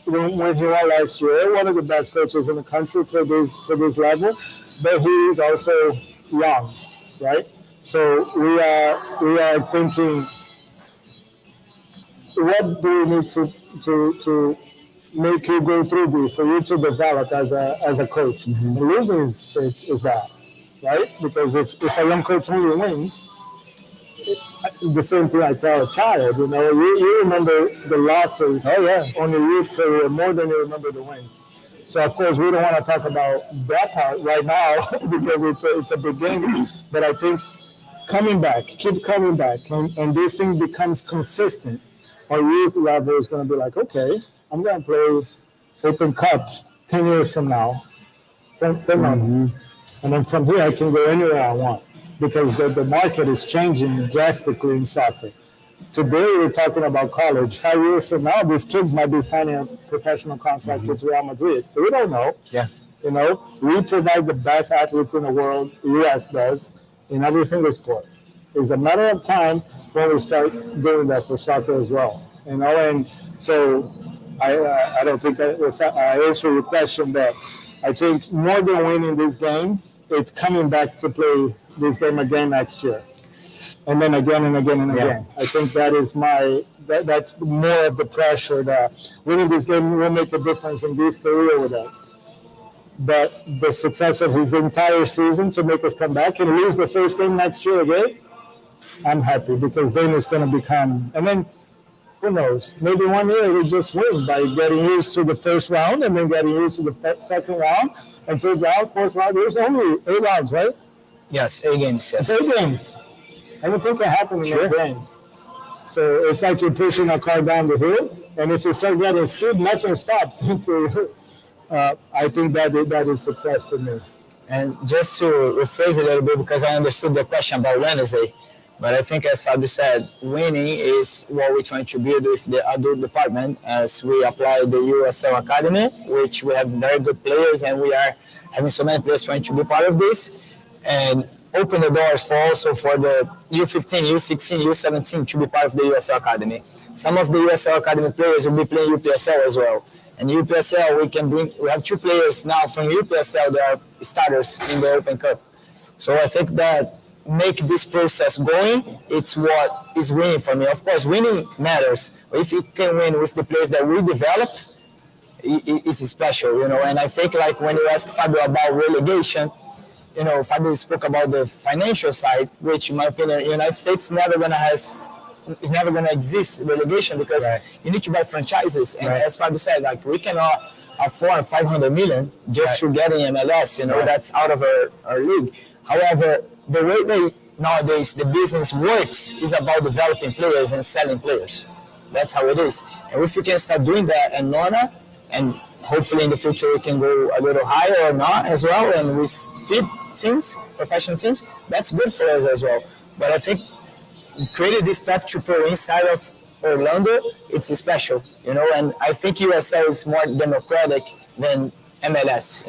When he won last year, one of the best coaches in the country for this level, but he is also young, right? So we are thinking, what do we need to make you go through this for you to develop as a coach. And losing is that, right? Because if a young coach only wins, the same thing I tell a child, you remember the losses on your youth career more than you remember the wins. So of course we don't want to talk about that part right now because it's a big game. But I think keep coming back, and this thing becomes consistent. Our youth level is going to be like, okay, I'm going to play Open Cups 10 years from now, and then from here I can go anywhere I want because the market is changing drastically in soccer. Today we're talking about college. 5 years from now, these kids might be signing a professional contract with Real Madrid. We don't know. Yeah. We provide the best athletes in the world. The U.S. does in every single sport. It's a matter of time when we start doing that for soccer as well. And so I don't think I answered your question, but I think more than winning this game, it's coming back to play this game again next year. And then again and again and again. I think that is that's more of the pressure that winning this game will make a difference in this career with us. But the success of his entire season to make us come back and lose the first game next year again, I'm happy because then it's going to become, and then who knows, maybe 1 year we just win by getting used to the first round and then getting used to the second round and third round, fourth round. There's only 8 rounds, right? Yes, 8 games. Yes. 8 games. Anything can happen in 8 games. So it's like you're pushing a car down the hill, and if you start getting speed, nothing stops. I think that is success for me. And just to rephrase a little bit, because I understood the question about Wednesday, but I think as Fabio said, winning is what we're trying to build with the adult department as we apply the USL Academy, which we have very good players and we are having so many players trying to be part of this. And open the doors for the U15, U16, U17 to be part of the USL Academy. Some of the USL Academy players will be playing UPSL as well. And UPSL, we have 2 players now from UPSL that are starters in the Open Cup. So I think that make this process going, it's what is winning for me. Of course, winning matters. If you can win with the players that we develop, it's special, And I think like when you ask Fabio about relegation, Fabio spoke about the financial side, which in my opinion, the United States is never going to exist relegation because you need to buy franchises. And as Fabio said, like we cannot afford 500 million just to get in MLS, that's out of our league. However, the way nowadays the business works is about developing players and selling players. That's how it is. And if we can start doing that at Nona, and hopefully in the future we can go a little higher or not as well, and we feed teams, professional teams, that's good for us as well. But I think creating this path to pro inside of Orlando, it's special, and I think USL is more democratic than MLS,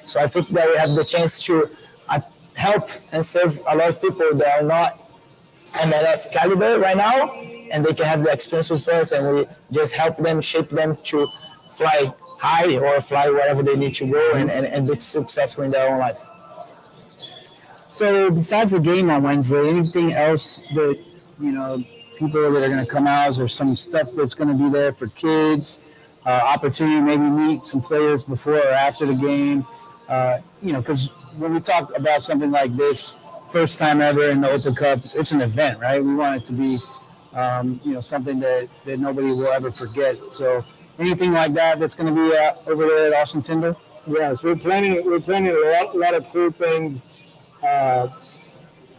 So I think that we have the chance to help and serve a lot of people that are not MLS caliber right now, and they can have the experience with us, and we just help them, shape them to fly high or fly wherever they need to go and be successful in their own life. So besides the game on Wednesday, anything else that, people that are going to come out, or some stuff that's going to be there for kids, opportunity to maybe meet some players before or after the game, because when we talk about something like this, first time ever in the Open Cup, it's an event, right? We want it to be, something that nobody will ever forget. So anything like that's going to be over there at Austin Tinder? Yes, we're planning a lot of cool things.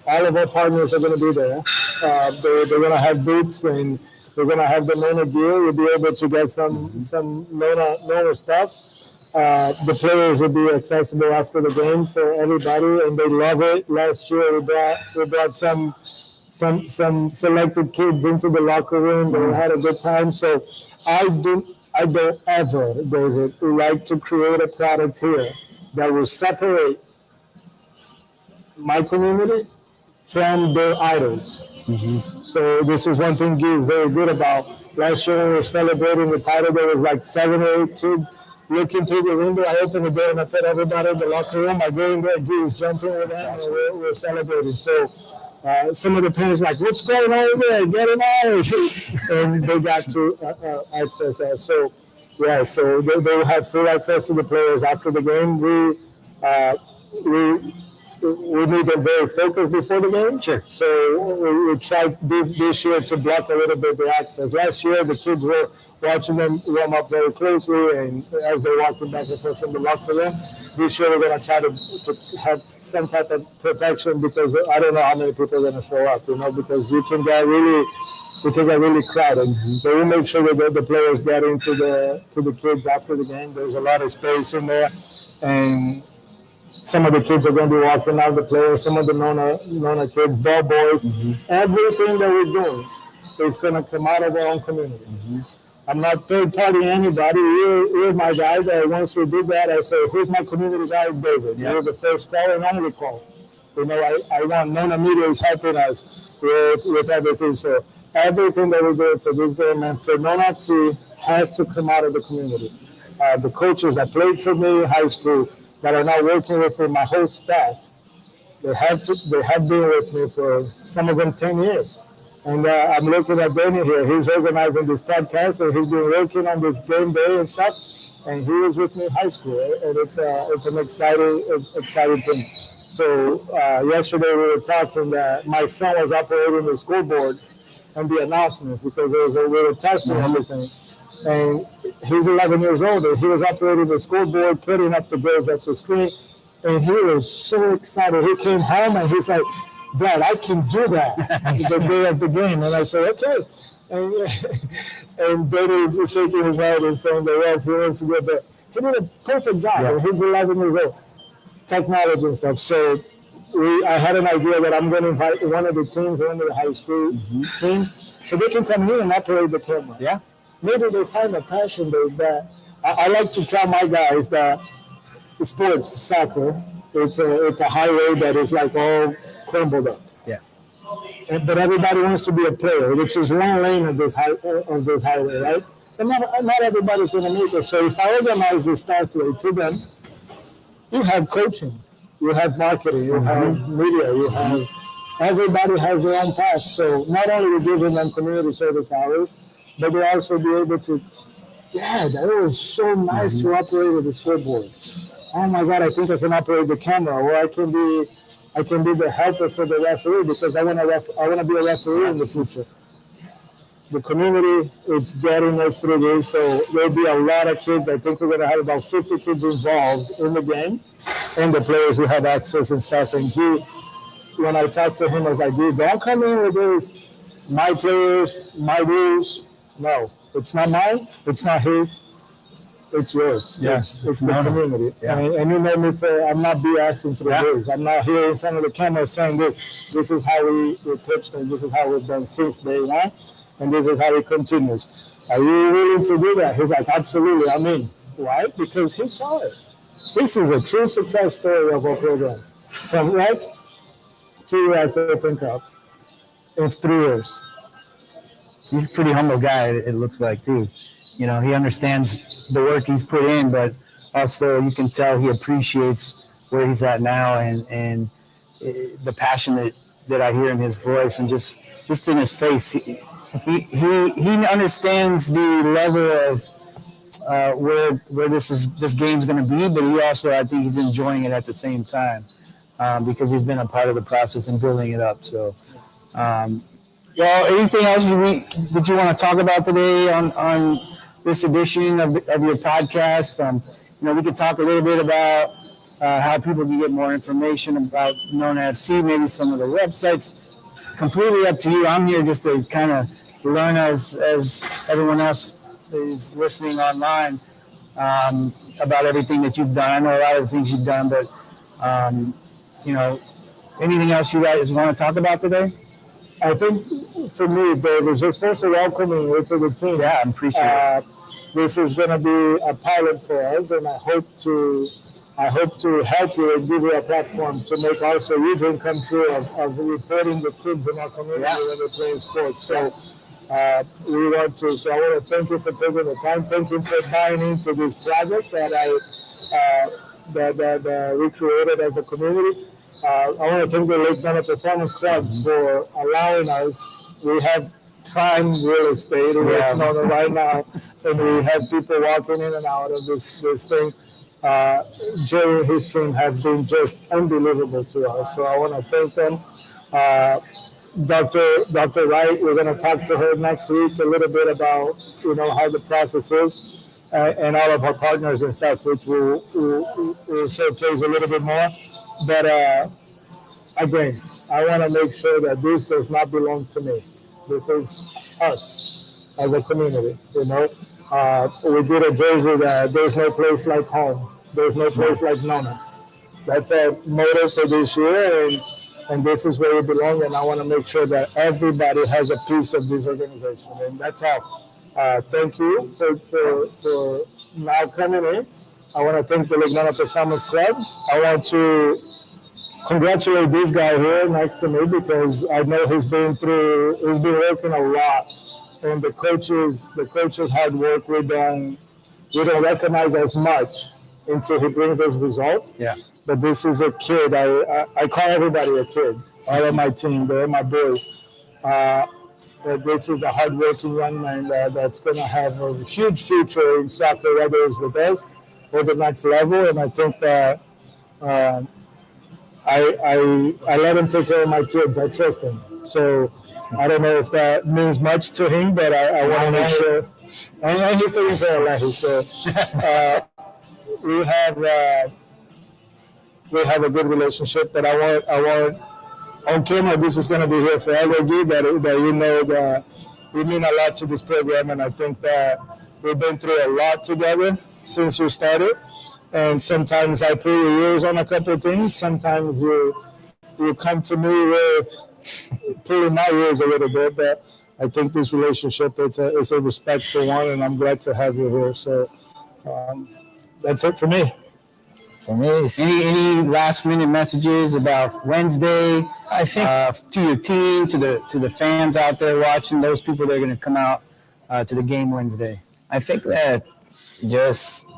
All of our partners are going to be there. They're going to have booths, and we're going to have the Nona gear. You'll be able to get some Nona stuff. The players will be accessible after the game for everybody, and they love it. Last year, we brought some selected kids into the locker room. They had a good time. So I don't ever, David, like to create a product here that will separate my community from their idols. So this is one thing Guy is very good about. Last year when we were celebrating the title, there was like 7 or 8 kids looking through the window. I opened the door and I put everybody in the locker room. I go in there, Guy is jumping with them, and we're celebrating. So some of the parents like, what's going on there? Get him out. And they got to access that. So Yeah, so they will have full access to the players after the game. We need them very focused before the game. Sure. So we tried this year to block a little bit the access. Last year, the kids were watching them warm up very closely, and as they're walking back and forth from the locker room. This year, we're going to try to have some type of protection because I don't know how many people are going to show up, because you can get really crowded. But we make sure that the players get into the kids after the game. There's a lot of space in there, and some of the kids are going to be walking out the players. Some of the Nona kids, ball boys, everything that we're doing is going to come out of our own community. I'm not third party anybody. You're my guy. That once we did that, I say, "Who's my community guy, David?" You're the first call and only call. I want Nona Media is helping us with everything. So everything that we do for this game and for Nona FC has to come out of the community. The coaches that played for me in high school that are now working with me, my whole staff, they have been with me for some of them 10 years. And I'm looking at Danny here. He's organizing this podcast, and he's been working on this game day and stuff. And he was with me in high school, and it's an exciting thing. So yesterday we were talking that my son was operating the scoreboard and the announcements because we were testing everything. And he's 11 years old, and he was operating the scoreboard, putting up the goals at the screen, and he was so excited. He came home and he's like, "Dad, I can do that the day of the game." And I said, "Okay." And Brady is shaking his head and saying that yes, he wants to get there. He did a perfect job. Yeah. He's 11 years old. Technology and stuff. So I had an idea that I'm going to invite one of the teams, one of the high school teams, so they can come here and operate the camera. Yeah. Maybe they find a passion that I like to tell my guys that the sports, soccer, it's a highway that is like all crumbled up. Yeah. But everybody wants to be a player, which is one lane of this highway, right? But not everybody's going to make it. So if I organize this pathway to them, you have coaching, you have marketing, you have media, you have everybody has their own path. So not only are we giving them community service hours, but they also be able to, that was so nice to operate with the scoreboard. Oh my God, I think I can operate the camera, or I can be the helper for the referee because I want to be a referee in the future. The community is getting us through this, so there'll be a lot of kids. I think we're going to have about 50 kids involved in the game, and the players who have access and stuff. And when I talked to him, I was like, "Dude, don't come in with this, my players, my rules." No, it's not mine. It's not his. It's yours. Yes, it's the community. Yeah. And you know me I'm not BSing through this. I'm not here in front of the camera saying this is how we pitched and this is how we've done since day one, and this is how it continues. Are you willing to do that? He's like, absolutely. I mean, why? Because he saw it. This is a true success story of our program. From rec to US Open Cup in 3 years. He's a pretty humble guy, it looks like, too. He understands the work he's put in, but also you can tell he appreciates where he's at now and the passion that I hear in his voice and just in his face. He understands the level of where this game's going to be, but he also, I think, he's enjoying it at the same time because he's been a part of the process and building it up. So. Well, anything else that you want to talk about today on this edition of your podcast? We could talk a little bit about how people can get more information about Nona FC, maybe some of the websites. Completely up to you. I'm here just to kind of learn as everyone else is listening online about everything that you've done. I know a lot of the things you've done, but anything else you guys want to talk about today? I think for me, Dave, it's just first welcoming you to the team. Yeah, I appreciate it. This is going to be a pilot for us, and I hope to help you and give you a platform to make also your dream come true of reporting the kids in our community when they play sports. So I want to thank you for taking the time. Thank you for buying into this project that we created as a community. I want to thank the Lake Nona Performance Club for allowing us. We have prime real estate in Lake Nona right now, and we have people walking in and out of this thing. Jerry and his team have been just unbelievable to us. So I want to thank them. Dr. Wright, we're going to talk to her next week a little bit about how the process is, and all of our partners and stuff, which we'll showcase a little bit more. But again, I want to make sure that this does not belong to me. This is us as a community. We did a jersey that there's no place like home. There's no place like Nona. That's our motto for this year, and this is where we belong. And I want to make sure that everybody has a piece of this organization, and that's all. Thank you for now coming in. I want to thank the Lake Nona Performance Club. I want to congratulate this guy here next to me, because I know he's been working a lot, and the coaches' hard work we don't recognize as much until he brings us results. Yeah. But this is a kid. I call everybody a kid. All of my team, they're my boys. But this is a hardworking young man that's going to have a huge future in soccer, whether it's with us or the next level. And I think that I let him take care of my kids. I trust him. So I don't know if that means much to him, but I want to make sure. And he's taking care of Lehi. So we have a good relationship. But I want on camera, this is going to be here forever, Guy, that that we mean a lot to this program, and I think that we've been through a lot together since you started. And sometimes I pull your ears on a couple of things. Sometimes you come to me with pulling my ears a little bit. But I think this relationship is a respectful one, and I'm glad to have you here. So that's it for me. For me, any last minute messages about Wednesday? I think to your team, to the fans out there watching, those people that are going to come out to the game Wednesday. I think that just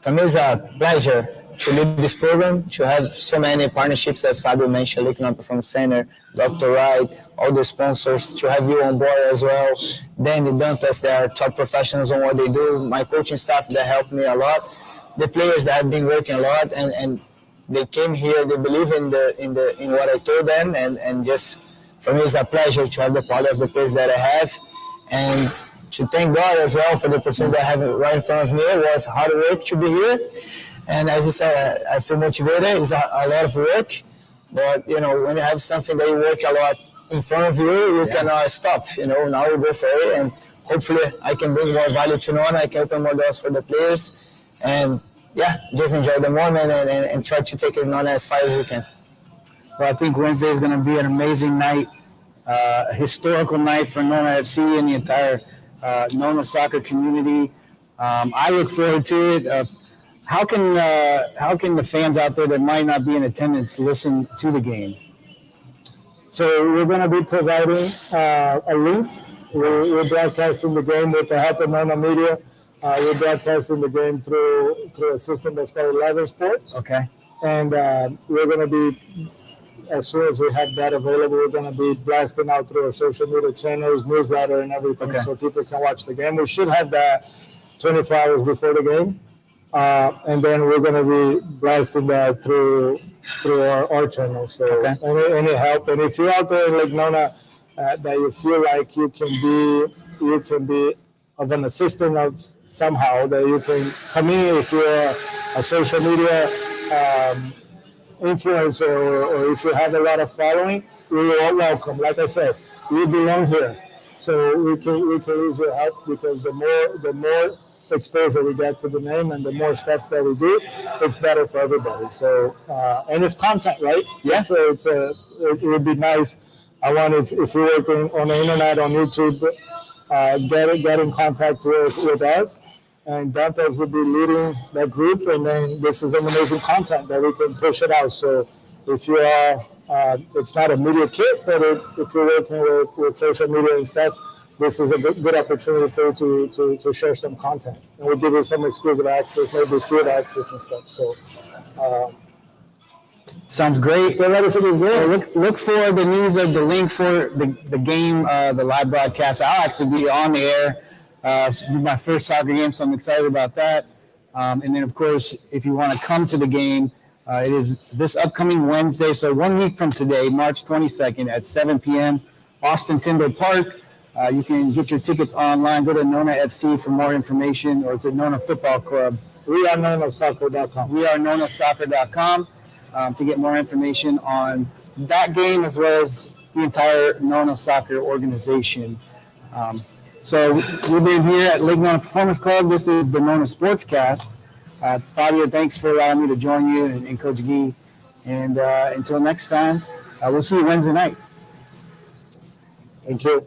for me it's a pleasure to lead this program, to have so many partnerships, as Fabio mentioned, Lake Nona Performance Center, Dr. Wright, all the sponsors, to have you on board as well. Danny, Dantas, they are top professionals on what they do. My coaching staff, that helped me a lot. The players that have been working a lot, and they came here, they believe in what I told them, and just for me it's a pleasure to have the quality of the players that I have, and to thank God as well for the opportunity that I have right in front of me. It was hard work to be here, and as you said, I feel motivated. It's a lot of work, but when you have something that you work a lot in front of you, you cannot stop. Now you go for it, and hopefully I can bring more value to Nona. I can open more doors for the players. And just enjoy the moment and try to take it on as far as we can. Well, I think Wednesday is going to be an amazing night, a historical night for Nona FC and the entire Nona soccer community. I look forward to it. How can the fans out there that might not be in attendance listen to the game? So we're going to be providing a link. We're broadcasting the game with the help of Nona Media. We're broadcasting the game through a system that's called 11 Sports. Okay. And we're going to be, as soon as we have that available, we're going to be blasting out through our social media channels, newsletter, and everything, so people can watch the game. We should have that 24 hours before the game. And then we're going to be blasting that through our channel. So any help. And if you're out there in Lake Nona that you feel like you can be of an assistant of somehow, that you can come in, if you're a social media influencer, or if you have a lot of following, we are all welcome. Like I said, we belong here, so we can use your help, because the more exposure we get to the name and the more stuff that we do, it's better for everybody. So and it's content, right? Yeah. So it would be nice. I want, if you're working on the internet, on YouTube, get in contact with us, and Dantas will be leading that group, and then this is an amazing content that we can push it out. So if you are, it's not a media kit, but if you're working with social media and stuff, this is a good opportunity for you to share some content, and we'll give you some exclusive access, maybe field access and stuff. So Sounds great. Still ready for this game? Look for the news of the link for the game, the live broadcast. I'll actually be on the air. This is my first soccer game, so I'm excited about that. And then, of course, if you want to come to the game, it is this upcoming Wednesday, so 1 week from today, March 22nd at 7 p.m., Austin Tyndall Park. You can get your tickets online. Go to Nona FC for more information, or it's at Nona Football Club. We are nonasoccer.com. We are nonasoccer.com to get more information on that game as well as the entire Nona Soccer organization. So we've been here at Lake Nona Performance Club. This is the Nona Sportscast. Fabio, thanks for allowing me to join you, and Coach Guy. And until next time, we'll see you Wednesday night. Thank you.